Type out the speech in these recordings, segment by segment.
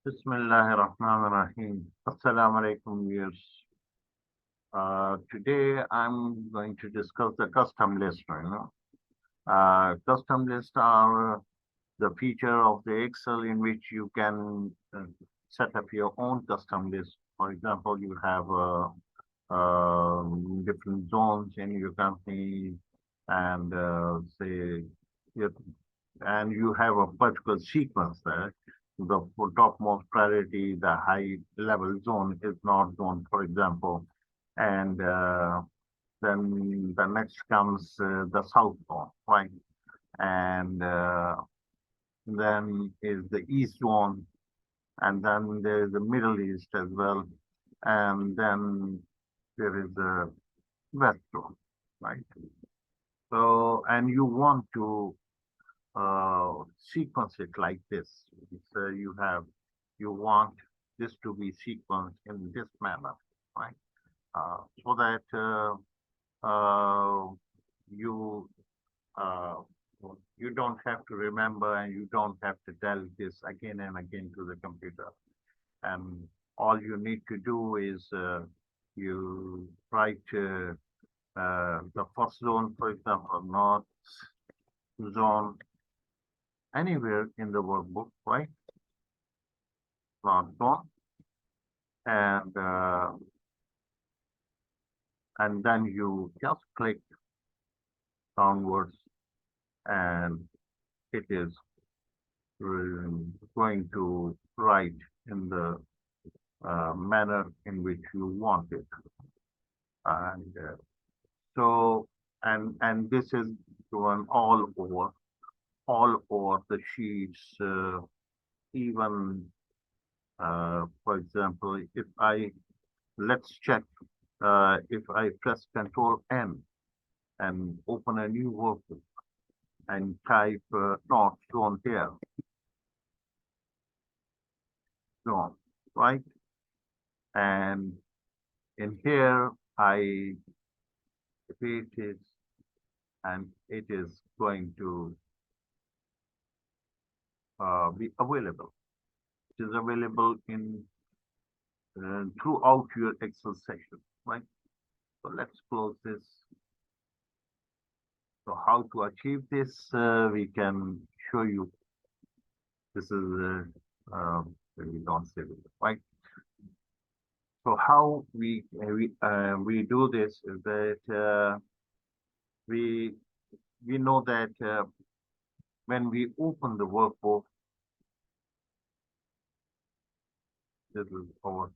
Bismillahirrahmanirrahim. Assalamu alaikum, viewers. Today I'm going to discuss the custom list. Custom lists are the feature of the Excel in which you can set up your own custom list. For example, you have different zones in your company, and say you and you have a particular sequence there. The topmost priority, the high level zone is north zone, for example, and then the next comes the south zone, right? And then is the east zone, and then there is the Middle East as well, and then there is the west zone, right? So, and you want to sequence it like this. So you want this to be sequenced in this manner, right? So that you uh, you don't have to remember and you don't have to tell this again and again to the computer. And all you need to do is you write the first zone, for example, north zone, anywhere in the workbook, right? North zone, and uh, and then you just click downwards, and it is going to write in the manner in which you want it. And so, and this is done all over the sheets. Even, for example, if I let's check if I press Control N and open a new workbook and type not shown here, zone, right? And in here, I repeat it, and it is going to be available. It is available in throughout your Excel session, right? So let's close this. So how to achieve this? We can show you. This is we don't save it, right? So how we do this is that we we know that when we open the workbook, this is our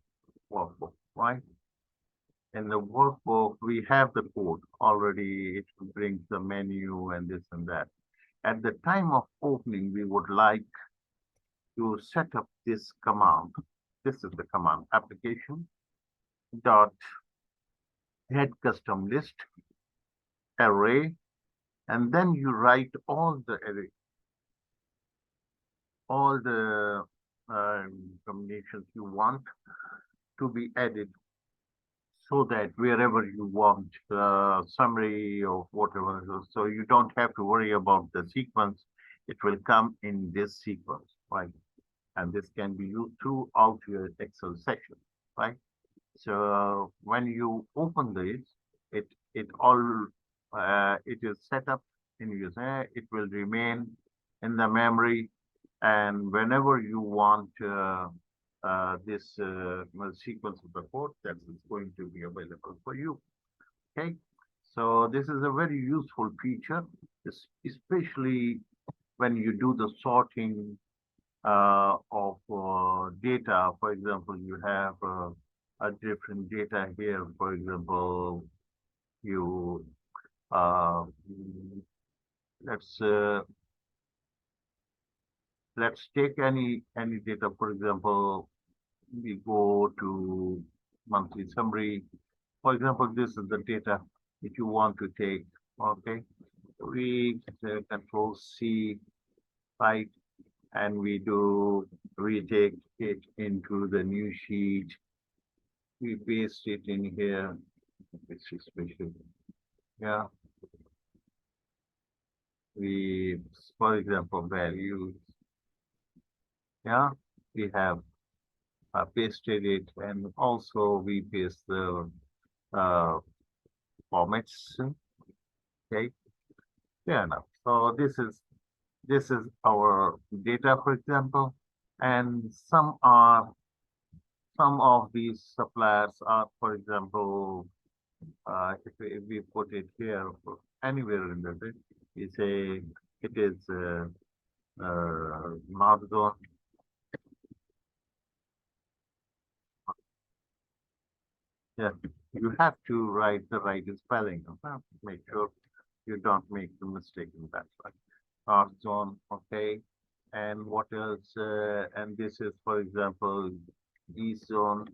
workbook, right? In the workbook, we have the code already. It brings the menu and this and that. At the time of opening, we would like to set up this command. This is the command application dot head custom list array, and then you write all the array, all the combinations you want to be added, so that wherever you want summary or whatever, so you don't have to worry about the sequence. It will come in this sequence, right? And this can be used throughout your Excel session, right? So when you open this, it it all it is set up in user. It will remain in the memory, and whenever you want this sequence of the code, that is going to be available for you. Okay, so this is a very useful feature, especially when you do the sorting of data. For example, you have a different data here. For example, you uh, let's uh, let's take any data. For example, we go to monthly summary. For example, this is the data that you want to take. Okay, we Control C, right, and we take it into the new sheet. We paste it in here. It's special. Yeah, we, for example, values. Yeah, we have pasted it, and also we paste the uh, formats. Okay, fair enough. So this is our data, for example, and some of these suppliers are, for example, if we put it here anywhere in the list, we say it is North Zone. Yeah, you have to write the right spelling. Make sure you don't make the mistake in that one. North Zone, okay. And what else? And this is, for example, East Zone,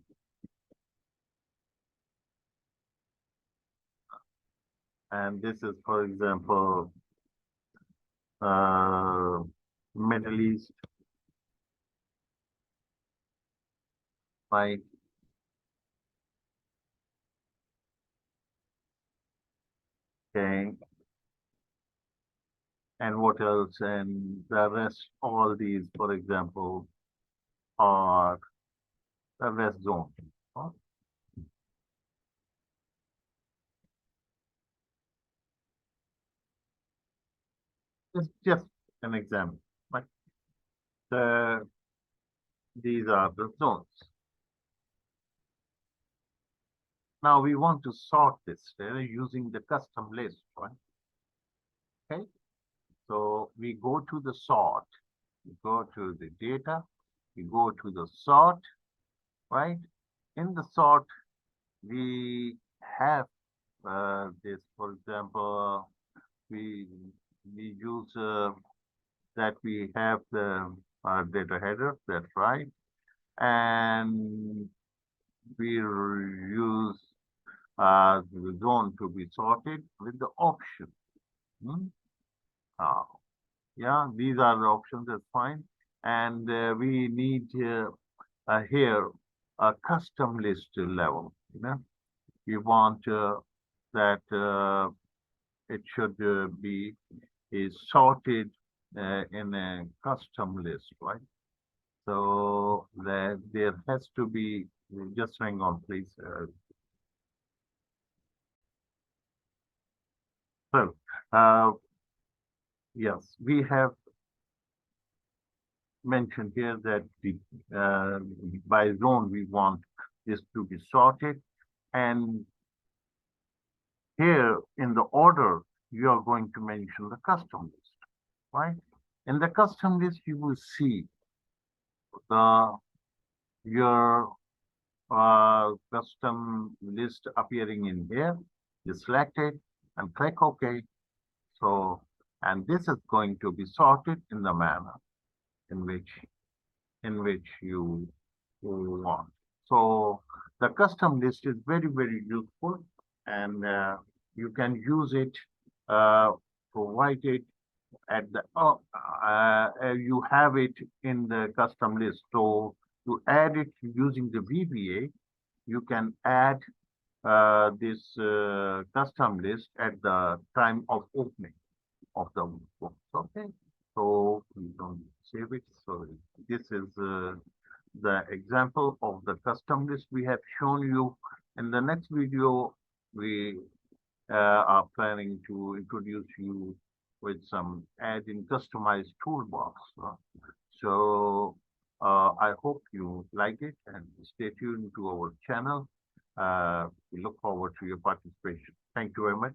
and this is, for example, uh, Middle East, right? Okay. And what else? And the rest, all these, for example, are the West Zone. Oh, it's just an example. But these are the zones. Now we want to sort this using the custom list, right? Okay. So we go to the sort, we go to the data, we go to the sort, right? In the sort, we have this, for example, we we use that we have the data header, that's right, and we use the zone to be sorted with the option. Hmm? Uh, yeah, these are the options, that's fine. And we need here a custom list level. We want that it should be is sorted in a custom list, right? So that there has to be, just hang on, please. So, uh, yes, we have mentioned here that the by zone we want this to be sorted, and here in the order you are going to mention the custom list, right? In the custom list, you will see the your custom list appearing in here. You select it and click OK. So, and this is going to be sorted in the manner in which you want. So the custom list is very, very useful, and you can use it uh, provided at the you have it in the custom list. So to add it using the VBA, you can add this custom list at the time of opening of the book. Okay, so we don't save it. So this is the example of the custom list we have shown you. In the next video, we are planning to introduce you with some add-in customized toolbox. So I hope you like it and stay tuned to our channel. We look forward to your participation. Thank you very much.